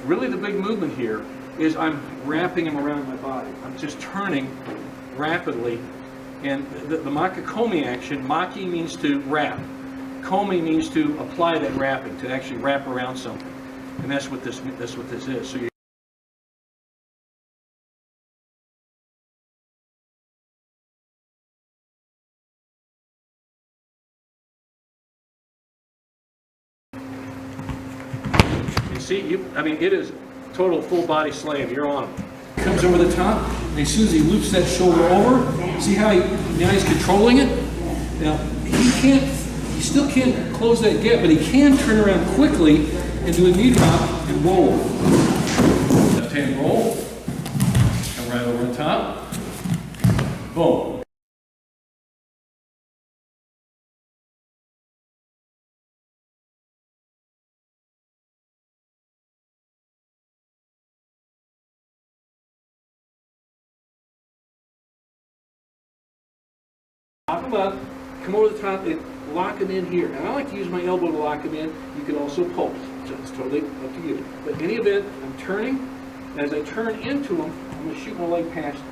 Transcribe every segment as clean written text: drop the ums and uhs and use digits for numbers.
Really the big movement here is I'm wrapping him around my body. I'm just turning rapidly. And the Makikomi action, Maki means to wrap. Komi means to apply that wrapping, to actually wrap around something. And that's what this is. So you see, I mean, it is total full body slave. You're on him. Comes over the top, and as soon as he loops that shoulder over, see how now he's controlling it? Now, he still can't close that gap, but he can turn around quickly and do a knee drop and roll. Left hand roll, come right over the top, boom. Pop him up, come over the top, and lock him in here. And I like to use my elbow to lock him in. You can also pulse. So it's totally up to you. But in any event, I'm turning. And as I turn into him, I'm going to shoot my leg past him.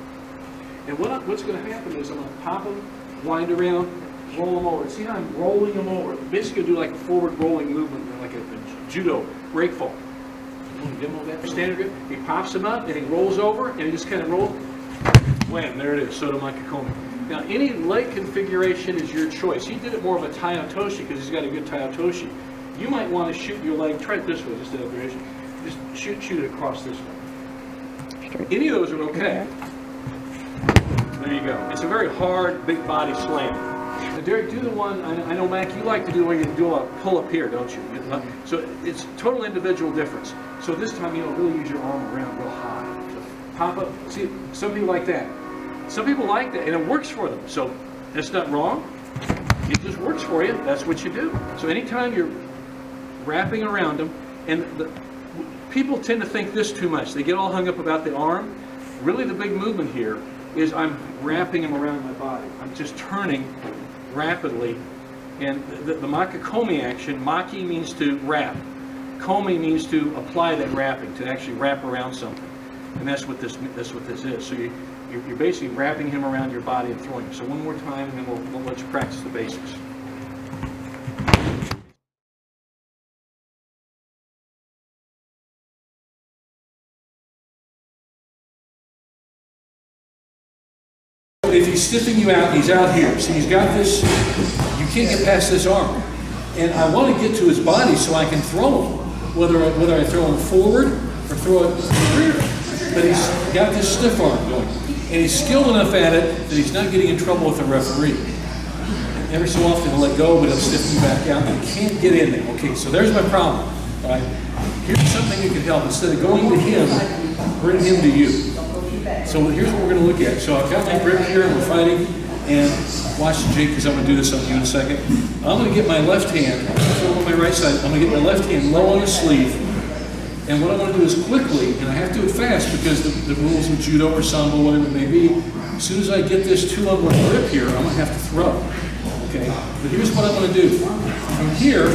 And what's going to happen is I'm going to pop him, wind around, roll him over. See how I'm rolling him over? I'm basically going to do like a forward rolling movement, like a Judo break fall. Demo that standard grip. He pops him up, and he rolls over, and he just kind of rolls. Wham, there it is, Soto Makikomi. Now, any leg configuration is your choice. He did it more of a Tai Otoshi because he's got a good Tai Otoshi. You might want to shoot your leg, try it this way, just an observation. Just shoot it across this way. Any of those are okay. There you go. It's a very hard, big body slam. Now, Derek, do the one, I know, Mac, you like to do where you do a pull up here, don't you? So it's total individual difference. So this time, really use your arm around real high. So pop up. See, some people like that. Some people like that, and it works for them. So that's not wrong. It just works for you. That's what you do. So anytime you're wrapping around them, and people tend to think this too much. They get all hung up about the arm. Really the big movement here is I'm wrapping him around my body. I'm just turning rapidly. And the Makikomi action, Maki means to wrap. Komi means to apply that wrapping, to actually wrap around something. And that's what this is. So you're basically wrapping him around your body and throwing him. So one more time, and then we'll let you practice the basics. If he's stiffing you out, he's out here. See, he's got this, you can't get past this arm. And I want to get to his body so I can throw him, whether I throw him forward or throw it to the rear. But he's got this stiff arm going. And he's skilled enough at it that he's not getting in trouble with the referee. Every so often he'll let go, but he'll stiffen you back out, and he can't get in there. Okay, so there's my problem. All right? Here's something that can help. Instead of going to him, bring him to you. So here's what we're going to look at. So I've got my grip here, and we're fighting. And watch, Jake, because I'm going to do this on you in a second. I'm going to get my left hand, on my right side, I'm going to get my left hand low on the sleeve. And what I want to do is quickly, and I have to do it fast because the rules of Judo or sambo, whatever it may be, as soon as I get this 2-level grip here, I'm going to have to throw. Okay? But here's what I'm going to do. From here,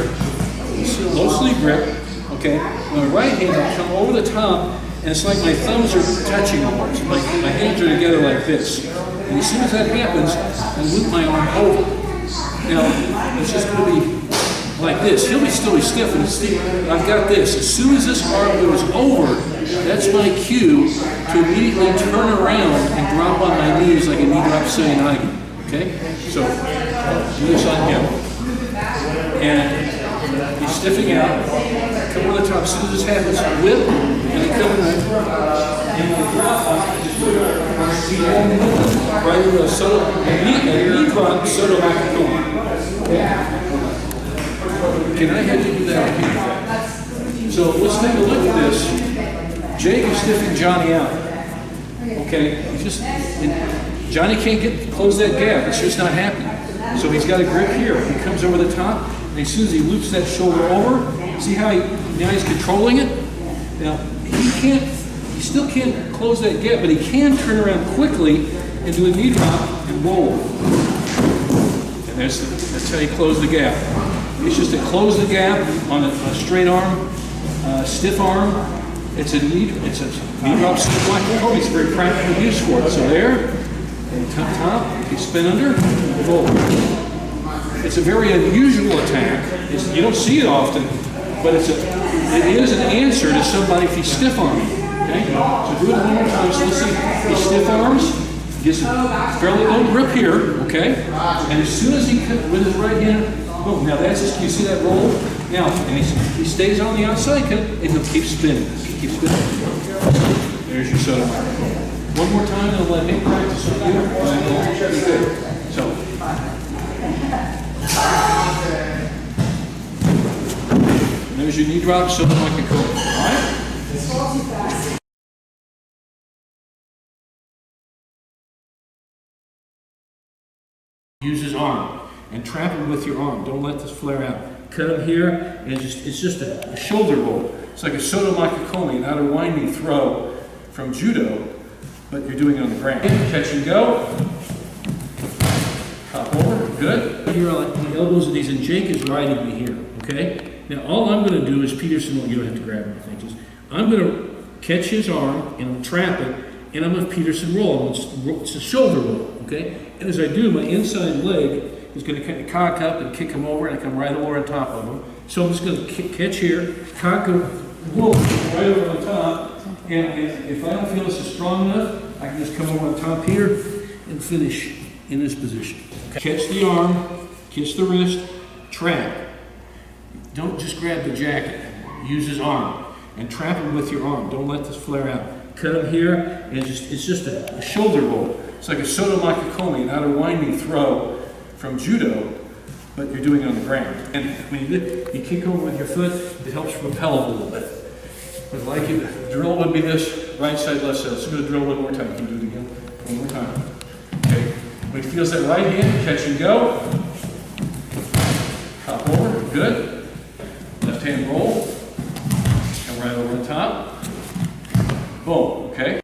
low sleeve grip, okay? My right hand will come over the top, and it's like my thumbs are touching almost. Like my hands are together like this. And as soon as that happens, I loop my arm over. Now, it's just going to be like this. He'll still be stiff and steep. I've got this. As soon as this arm goes over, that's my cue to immediately turn around and drop on my knees like a knee drop Shingitai. Okay? So, do this on him. And he's stiffing out. Come over the top. As soon as this happens, whip, and then come in. And right in the Soto, knee drop, Soto Makikomi. Can I have you do that again? So let's take a look at this. Jake is stiffing Johnny out. Okay, Johnny can't close that gap. It's just not happening. So he's got a grip here. He comes over the top, and as soon as he loops that shoulder over, see how now he's controlling it? Now he still can't close that gap, but he can turn around quickly and do a knee drop and roll. And that's how you close the gap. It's just to close the gap on a straight arm, stiff arm, It's a knee drop Soto Makikomi. It's a very practical use for it. So there, and top, you spin under, roll. It's a very unusual attack. You don't see it often, but it is an answer to somebody if he's stiff arming. Okay? So do it one more time. So let's see. He stiff arms, gets a fairly low grip here, okay? And as soon as he, with his right hand, boom. Now that's just, you see that roll? Now, and he stays on the outside cut, and he'll keep spinning. Keep spinning. There's your Soto Makikomi. One more time, and I'll let him practice with you. And we'll be good. So. And there's your knee drop, Soto Makikomi. All right? Use his arm and trap him with your arm. Don't let this flare out. Cut him here, and it's just a shoulder roll. It's like a Soto Makikomi, not a winding throw from Judo, but you're doing it on the ground. Catch and go. Hop over, good. Here on the elbows of these, and Jake is riding me here, okay? Now all I'm gonna do is, Peterson, you don't have to grab anything, just, I'm gonna catch his arm, and I'll trap it, and I'm gonna Peterson roll. It's a shoulder roll, okay? And as I do, my inside leg is going to kind of cock up and kick him over, and I come right over on top of him. So I'm just going to catch here, cock him, whoa, right over on top. And if I don't feel this is strong enough, I can just come over on top here and finish in this position. Okay. Catch the arm, catch the wrist, trap. Don't just grab the jacket. Use his arm and trap him with your arm. Don't let this flare out. Cut him here, and it's just a shoulder roll. It's like a Soto Makikomi, not a winding throw from Judo, but you're doing it on the ground. And when you kick over with your foot, it helps propel a little bit. But like it, the drill would be this, right side, left side. Let's go to drill one more time. Can you do it again? One more time. Okay. When he feels that right hand, catch and go. Hop over, good. Left hand roll. Come right over the top. Boom, okay.